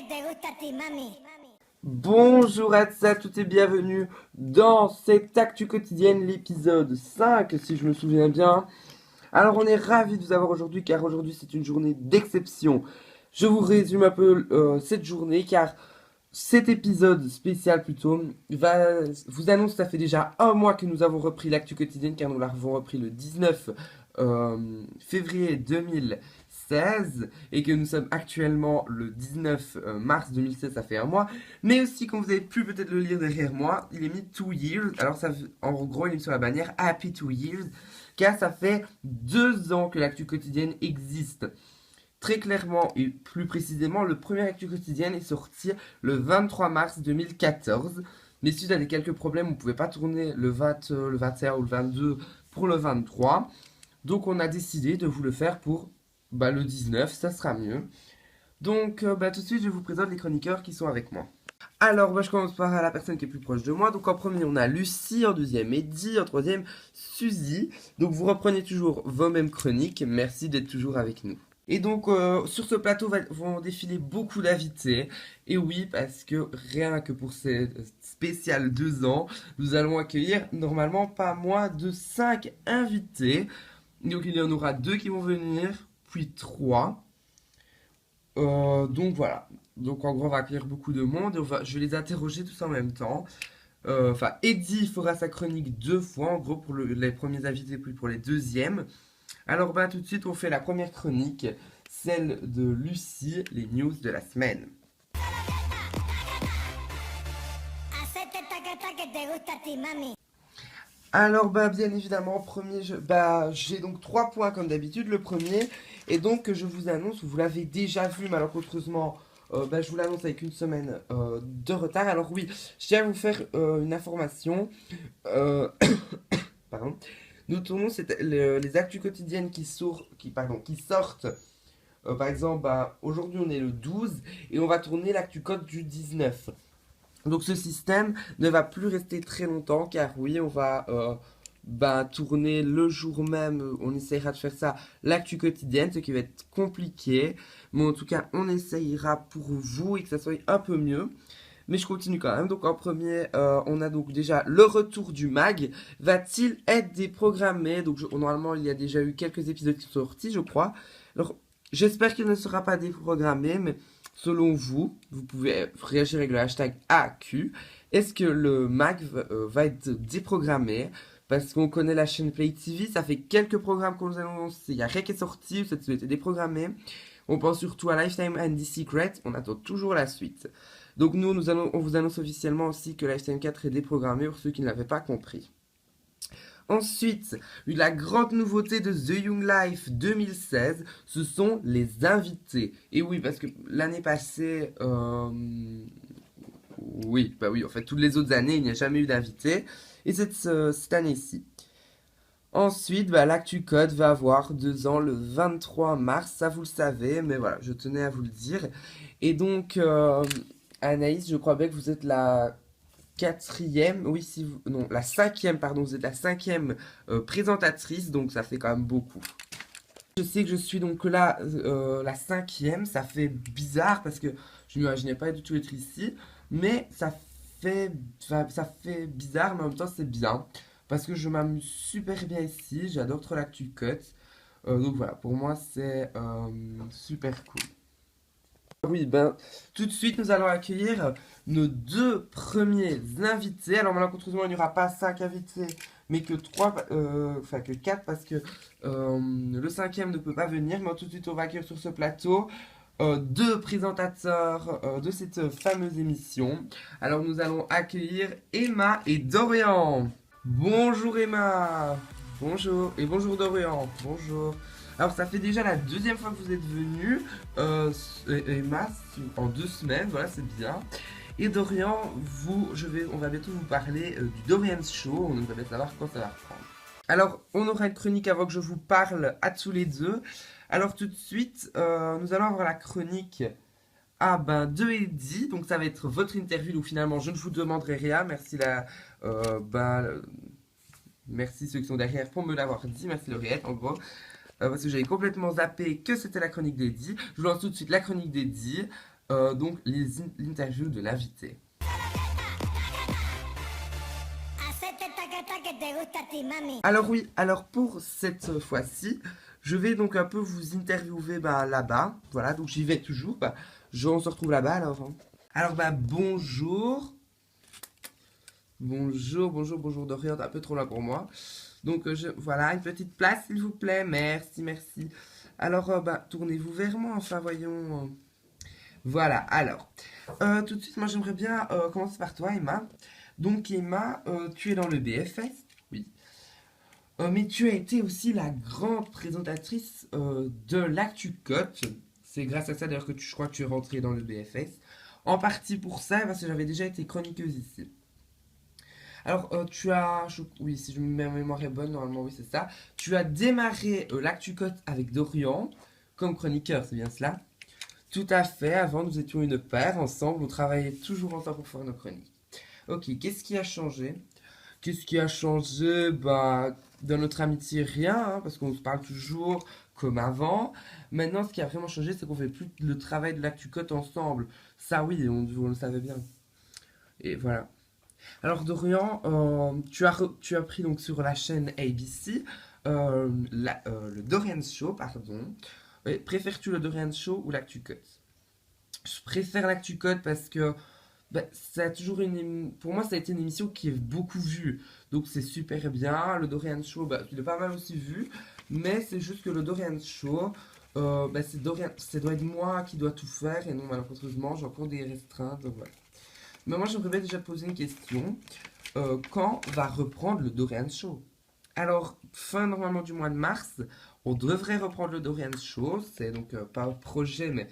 te gusta a ti, mami. Bonjour à toutes et bienvenue dans cette actu quotidienne, l'épisode 5 si je me souviens bien. Alors on est ravis de vous avoir aujourd'hui car aujourd'hui c'est une journée d'exception. Je vous résume un peu cette journée car cet épisode spécial plutôt vous annonce que ça fait déjà un mois que nous avons repris l'actu quotidienne car nous l'avons repris le 19 février 2016 et que nous sommes actuellement le 19 mars 2016, ça fait un mois. Mais aussi, comme vous avez pu peut-être le lire derrière moi, il est mis 2 years. Alors ça, en gros, il est mis sur la bannière Happy 2 years car ça fait 2 ans que l'actu quotidienne existe. Très clairement et plus précisément, le premier actu quotidienne est sorti le 23 mars 2014. Mais suite à des quelques problèmes, on ne pouvait pas tourner le 20, le 21 ou le 22 pour le 23. Donc on a décidé de vous le faire pour le 19, ça sera mieux. Donc tout de suite, je vous présente les chroniqueurs qui sont avec moi. Alors, je commence par la personne qui est plus proche de moi. Donc en premier, on a Lucie, en deuxième, Eddy, en troisième, Suzy. Donc vous reprenez toujours vos mêmes chroniques. Merci d'être toujours avec nous. Et donc, sur ce plateau vont défiler beaucoup d'invités. Et oui, parce que rien que pour ces spéciales 2 ans, nous allons accueillir normalement pas moins de 5 invités. Donc, il y en aura 2 qui vont venir, puis 3. Donc, voilà. Donc, en gros, on va accueillir beaucoup de monde. Et je vais les interroger tous en même temps. Eddy fera sa chronique 2 fois, en gros, pour les premiers invités, puis pour les deuxièmes. Alors tout de suite on fait la première chronique, celle de Lucie, les news de la semaine. Hacete taca que te gusta a ti, mami. Alors bien évidemment, j'ai donc 3 points comme d'habitude. Le premier est donc que je vous annonce, vous l'avez déjà vu malheureusement, je vous l'annonce avec une semaine de retard. Alors oui, je tiens à vous faire une information. Pardon. Nous tournons les actus quotidiennes qui sortent. Par exemple, aujourd'hui on est le 12 et on va tourner l'actu code du 19. Donc ce système ne va plus rester très longtemps car oui, on va tourner le jour même. On essayera de faire ça l'actu quotidienne, ce qui va être compliqué. Mais en tout cas, on essayera pour vous et que ça soit un peu mieux. Mais je continue quand même. Donc en premier, on a donc déjà le retour du mag. Va-t-il être déprogrammé? Donc normalement, il y a déjà eu quelques épisodes qui sont sortis, je crois. Alors j'espère qu'il ne sera pas déprogrammé, mais selon vous, vous pouvez réagir avec le hashtag AQ. Est-ce que le mag va être déprogrammé? Parce qu'on connaît la chaîne Play TV, ça fait quelques programmes qu'on nous a annoncés. Il n'y a rien qui est sorti, ça a été déprogrammé. On pense surtout à Lifetime and The Secret, on attend toujours la suite. Donc on vous annonce officiellement aussi que Lifetime 4 est déprogrammé pour ceux qui ne l'avaient pas compris. Ensuite, la grande nouveauté de The Young Life 2016, ce sont les invités. Et oui, parce que l'année passée, oui, en fait, toutes les autres années, il n'y a jamais eu d'invités. Et cette année-ci. Ensuite, l'actu code va avoir 2 ans le 23 mars, ça vous le savez, mais voilà, je tenais à vous le dire. Et donc, Anaïs, je crois bien que vous êtes la quatrième, oui, non, la cinquième, pardon, vous êtes la cinquième présentatrice, donc ça fait quand même beaucoup. Je sais que je suis donc là, la cinquième, ça fait bizarre parce que je ne m'imaginais pas du tout être ici, mais ça fait bizarre, mais en même temps c'est bien, parce que je m'amuse super bien ici, j'adore trop l'actu cut, donc voilà, pour moi c'est super cool. Oui, tout de suite, nous allons accueillir nos 2 premiers invités. Alors, malheureusement, il n'y aura pas 5 invités, mais que 3, que 4, parce que le 5e ne peut pas venir. Mais tout de suite, on va accueillir sur ce plateau 2 présentateurs de cette fameuse émission. Alors, nous allons accueillir Emma et Dorian. Bonjour Emma. Bonjour. Et bonjour Dorian. Bonjour. Alors ça fait déjà la 2e fois que vous êtes venu, Emma, en 2 semaines, voilà c'est bien. Et Dorian, on va bientôt vous parler du Dorian's Show, on va bien savoir quand ça va reprendre. Alors on aura une chronique avant que je vous parle à tous les deux. Alors tout de suite, nous allons avoir la chronique de Eddy, donc ça va être votre interview où finalement je ne vous demanderai rien, merci ceux qui sont derrière pour me l'avoir dit, merci Lauriette en gros. Parce que j'avais complètement zappé que c'était la chronique d'Eddy. Je vous lance tout de suite la chronique d'Eddy. donc l'interview de l'invité. Hacete taca que te gusta a ti, mami. Alors oui, alors pour cette fois-ci, je vais donc un peu vous interviewer là-bas. Voilà, donc j'y vais toujours. On se retrouve là-bas alors, hein. Alors bonjour. Bonjour Dorian, t'es un peu trop là pour moi. Donc voilà, une petite place s'il vous plaît, merci. Alors tournez-vous vers moi, enfin voyons. Voilà, alors, tout de suite moi j'aimerais bien commencer par toi Emma. Donc Emma, tu es dans le BFS, oui. Mais tu as été aussi la grande présentatrice de l'ActuCote. C'est grâce à ça d'ailleurs que je crois que tu es rentrée dans le BFS. En partie pour ça, parce que j'avais déjà été chroniqueuse ici. Alors, oui, si ma mémoire est bonne, normalement, oui, c'est ça. Tu as démarré l'ActuCote avec Dorian, comme chroniqueur, c'est bien cela? Tout à fait, avant, nous étions une paire, ensemble, on travaillait toujours ensemble pour faire nos chroniques. Ok, qu'est-ce qui a changé? Qu'est-ce qui a changé? Dans notre amitié, rien, hein, parce qu'on se parle toujours comme avant. Maintenant, ce qui a vraiment changé, c'est qu'on fait plus le travail de l'ActuCote ensemble. Ça, oui, on le savait bien. Et voilà. Alors Dorian, tu as pris donc sur la chaîne ABC le Dorian Show, pardon. Préfères-tu le Dorian Show ou l'ActuCote? Je préfère l'ActuCote parce que ça a toujours pour moi ça a été une émission qui est beaucoup vue, donc c'est super bien. Le Dorian Show, il est pas mal aussi vu, mais c'est juste que le Dorian Show, ça doit être moi qui dois tout faire et non malheureusement j'ai encore des restreintes, donc voilà. Mais moi, j'aimerais bien déjà te poser une question. Quand va reprendre le Dorian Show? Alors, fin normalement du mois de mars, on devrait reprendre le Dorian Show. C'est donc pas un projet, mais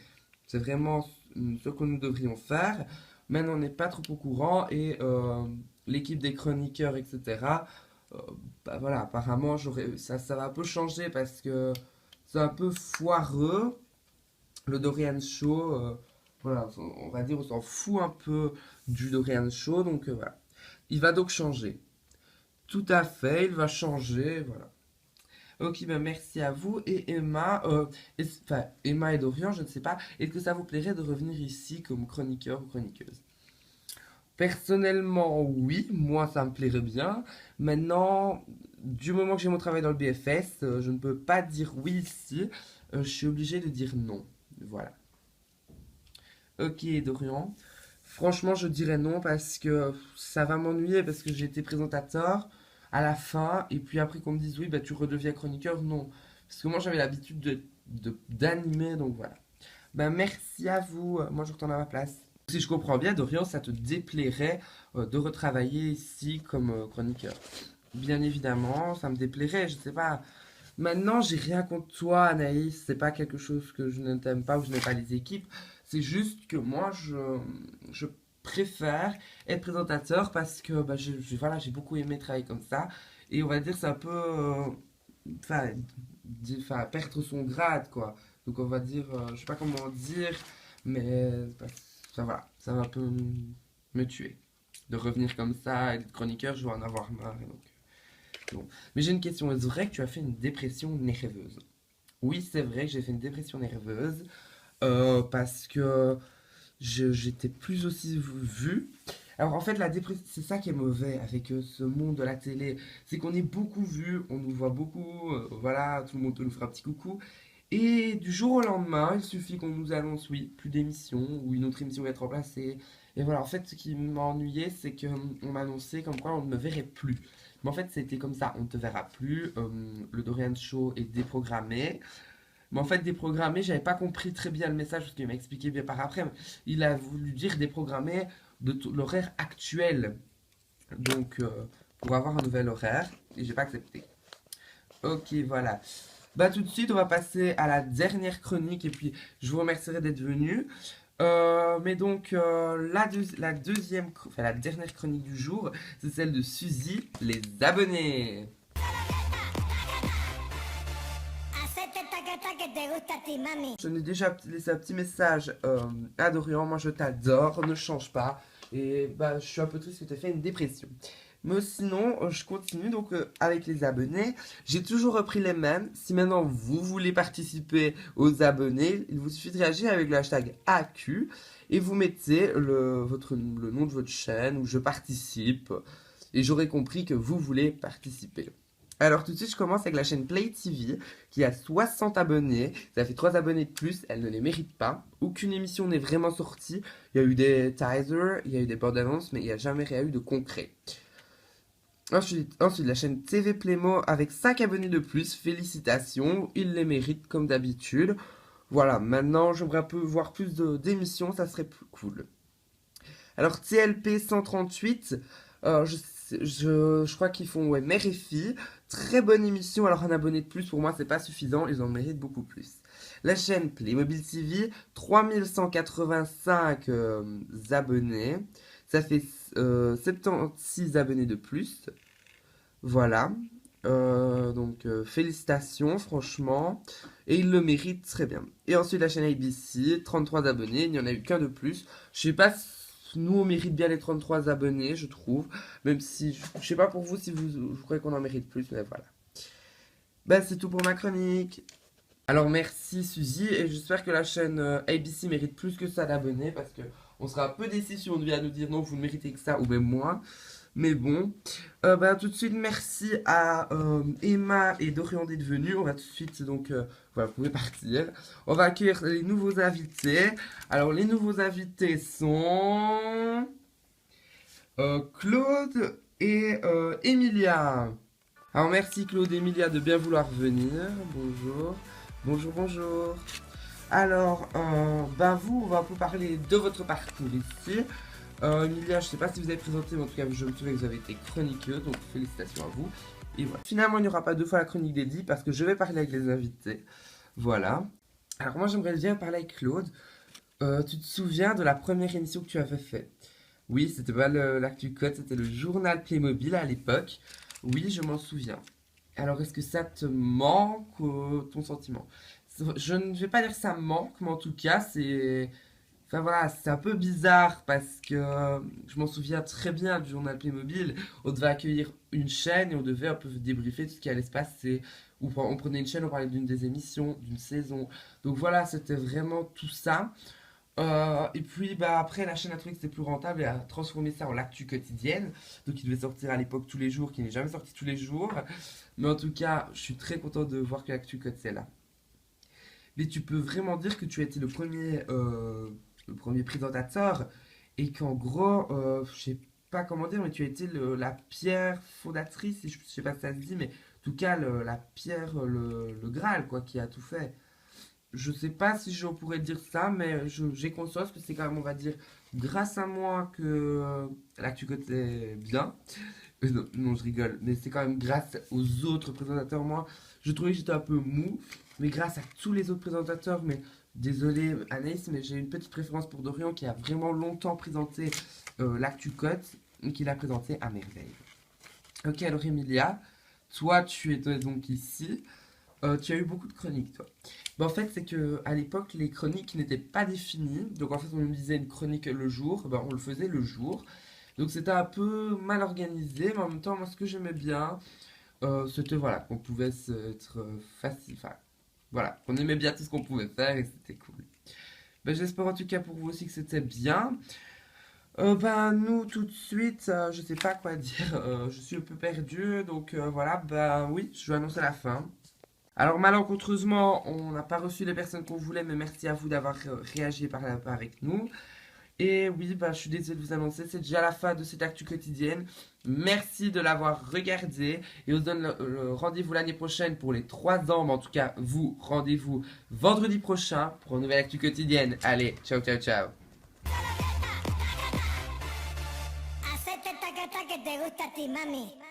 c'est vraiment ce que nous devrions faire. Maintenant, on n'est pas trop au courant et l'équipe des chroniqueurs, etc. Voilà, apparemment, ça va un peu changer parce que c'est un peu foireux, le Dorian Show. Voilà, on va dire, on s'en fout un peu du Dorian Show, donc voilà. Il va donc changer. Tout à fait, il va changer, voilà. Ok, merci à vous. Et Emma, Emma et Dorian, je ne sais pas, est-ce que ça vous plairait de revenir ici comme chroniqueur ou chroniqueuse? Personnellement, oui, moi ça me plairait bien. Maintenant, du moment que j'ai mon travail dans le BFS, je ne peux pas dire oui ici. Je suis obligé de dire non. Voilà. Ok, Dorian. Franchement, je dirais non parce que ça va m'ennuyer parce que j'ai été présentateur à la fin et puis après qu'on me dise oui, tu redeviens chroniqueur, non. Parce que moi j'avais l'habitude d'animer, donc voilà. Merci à vous, moi je retourne à ma place. Si je comprends bien, Dorian, ça te déplairait de retravailler ici comme chroniqueur. Bien évidemment, ça me déplairait, je sais pas. Maintenant, j'ai rien contre toi, Anaïs. C'est pas quelque chose que je ne t'aime pas ou je n'aime pas les équipes. C'est juste que moi, je préfère être présentateur parce que voilà, j'ai beaucoup aimé travailler comme ça. Et on va dire, c'est un peu. Enfin, perdre son grade, quoi. Donc, on va dire. Je sais pas comment dire, mais. Voilà, ça va un peu me tuer. De revenir comme ça, être chroniqueur, je vais en avoir marre. Donc. Bon. Mais j'ai une question, est-ce vrai que tu as fait une dépression nerveuse? Oui, c'est vrai que j'ai fait une dépression nerveuse parce que j'étais plus aussi vu. Alors en fait, la dépression, c'est ça qui est mauvais avec ce monde de la télé, c'est qu'on est beaucoup vu, on nous voit beaucoup, voilà, tout le monde nous fera un petit coucou. Et du jour au lendemain, il suffit qu'on nous annonce, oui, plus d'émissions, ou une autre émission va être remplacée. Et voilà, en fait, ce qui m'a ennuyé, c'est qu'on m'a annoncé comme quoi on ne me verrait plus. Mais en fait, c'était comme ça, on ne te verra plus, le Dorian Show est déprogrammé. Mais en fait, déprogrammé, j'avais pas compris très bien le message, parce qu'il m'a expliqué bien par après. Il a voulu dire déprogrammé de l'horaire actuel. Donc, pour avoir un nouvel horaire, et j'ai pas accepté. Ok, voilà. Tout de suite, on va passer à la dernière chronique et puis je vous remercierai d'être venu. Mais donc, la dernière chronique du jour, c'est celle de Suzy, les abonnés. Hacete taca que te gusta a ti, mami. Je n'ai déjà laissé un petit message à Dorian, moi je t'adore, ne change pas. Et je suis un peu triste que tu aies fait une dépression. Mais sinon, je continue donc avec les abonnés. J'ai toujours repris les mêmes. Si maintenant vous voulez participer aux abonnés, il vous suffit de réagir avec le hashtag AQ et vous mettez le nom de votre chaîne où je participe et j'aurai compris que vous voulez participer. Alors tout de suite, je commence avec la chaîne Play TV qui a 60 abonnés. Ça fait 3 abonnés de plus, elle ne les mérite pas. Aucune émission n'est vraiment sortie. Il y a eu des teasers, il y a eu des bandes annonces, mais il n'y a jamais rien eu de concret. Ensuite, la chaîne TV Playmo avec 5 abonnés de plus, félicitations, ils les méritent comme d'habitude. Voilà, maintenant j'aimerais un peu voir plus d'émissions, ça serait plus cool. Alors TLP 138, je crois qu'ils font ouais, Mère et Fille, très bonne émission, alors un abonné de plus pour moi c'est pas suffisant, ils en méritent beaucoup plus. La chaîne Playmobil TV, 3185 abonnés, ça fait 76 abonnés de plus. Voilà. Donc félicitations franchement. Et il le mérite très bien. Et ensuite la chaîne ABC, 33 abonnés, il n'y en a eu qu'un de plus. Je sais pas si nous on mérite bien les 33 abonnés, je trouve. Même si, je sais pas pour vous si vous croyez qu'on en mérite plus, mais voilà. Ben c'est tout pour ma chronique. Alors merci Suzy, et j'espère que la chaîne ABC mérite plus que ça d'abonnés, parce que on sera un peu déçus si on vient nous dire non, vous ne méritez que ça, ou même moins. Mais bon, tout de suite merci à Emma et Dorian d'être venus. On va tout de suite, donc, voilà, vous pouvez partir. On va accueillir les nouveaux invités. Alors les nouveaux invités sont Claude et Emilia. Alors merci Claude et Emilia de bien vouloir venir. Bonjour. Bonjour, bonjour. Alors, vous, on va un peu parler de votre parcours ici. Emilia, je sais pas si vous avez présenté, mais en tout cas, je me souviens que vous avez été chroniqueuse, donc félicitations à vous. Et voilà. Finalement, il n'y aura pas 2 fois la chronique d'Eddie parce que je vais parler avec les invités. Voilà. Alors, moi, j'aimerais bien parler avec Claude. Tu te souviens de la première émission que tu avais faite? Oui, c'était pas l'Actu Code, c'était le journal Playmobil à l'époque. Oui, je m'en souviens. Alors, est-ce que ça te manque, ton sentiment? Je ne vais pas dire que ça me manque, mais en tout cas, c'est... Enfin voilà, c'est un peu bizarre parce que je m'en souviens très bien du journal Playmobil. On devait accueillir une chaîne et on devait un peu débriefer tout ce qui allait se passer. Ou on prenait une chaîne, on parlait d'une des émissions, d'une saison. Donc voilà, c'était vraiment tout ça. Et puis après, la chaîne a trouvé que c'était plus rentable et a transformé ça en l'actu quotidienne. Donc il devait sortir à l'époque tous les jours, qui n'est jamais sorti tous les jours. Mais en tout cas, je suis très content de voir que l'actu quotidienne c'est là. Mais tu peux vraiment dire que tu as été le premier présentateur et qu'en gros, je sais pas comment dire, mais tu as été la pierre fondatrice, je sais pas si ça se dit, mais en tout cas la pierre, le Graal, quoi, qui a tout fait. Je sais pas si je pourrais dire ça, mais j'ai conscience que c'est quand même, on va dire, grâce à moi que l'actu côté est bien. Non, non, je rigole, mais c'est quand même grâce aux autres présentateurs. Moi, je trouvais que j'étais un peu mou, mais grâce à tous les autres présentateurs, mais désolé Anaïs, mais j'ai une petite préférence pour Dorian qui a vraiment longtemps présenté l'Actu Code et qui l'a présenté à merveille. Ok, alors Emilia, toi tu étais donc ici. Tu as eu beaucoup de chroniques, toi. En fait, c'est que à l'époque, les chroniques n'étaient pas définies. Donc, en fait, on nous disait une chronique le jour, on le faisait le jour. Donc, c'était un peu mal organisé, mais en même temps, moi, ce que j'aimais bien, c'était voilà, qu'on pouvait être facile. Enfin, voilà, on aimait bien tout ce qu'on pouvait faire et c'était cool. J'espère en tout cas pour vous aussi que c'était bien. Nous tout de suite, je sais pas quoi dire, je suis un peu perdu, donc voilà, oui, je vais annoncer la fin. Alors malencontreusement, on n'a pas reçu les personnes qu'on voulait, mais merci à vous d'avoir réagi par là avec nous. Et oui, je suis désolé de vous annoncer, c'est déjà la fin de cette actu quotidienne. Merci de l'avoir regardé et on se donne le rendez-vous l'année prochaine pour les 3 ans. Mais en tout cas, vous, rendez-vous vendredi prochain pour une nouvelle actu quotidienne. Allez, ciao, ciao, ciao. Hacete taca que te gusta a ti, mami.